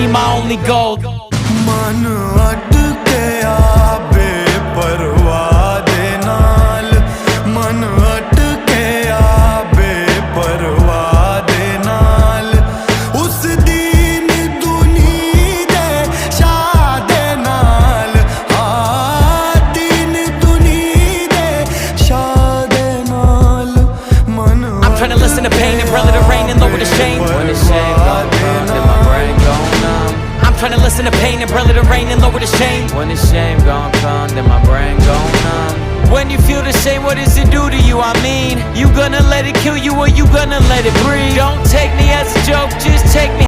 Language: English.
money my only goal. मन अटकया बेपरवाह दे नाल, मन अटकया बेपरवाह दे नाल, उस दीन दुनी दे शाह दे नाल, हाँ दीन दुनी दे शाह दे नाल, मन I'm trying to listen to pain and brother the rain and lower the shame. When the shame gon' come, then my brain gon' numb. I'm trying to listen to pain and brother the rain and lower the shame. When the shame gon' come, then my brain gon' numb. When you feel the shame, what does it do to you? I mean, you gonna let it kill you or you gonna let it breathe? Don't take me as a joke, just take me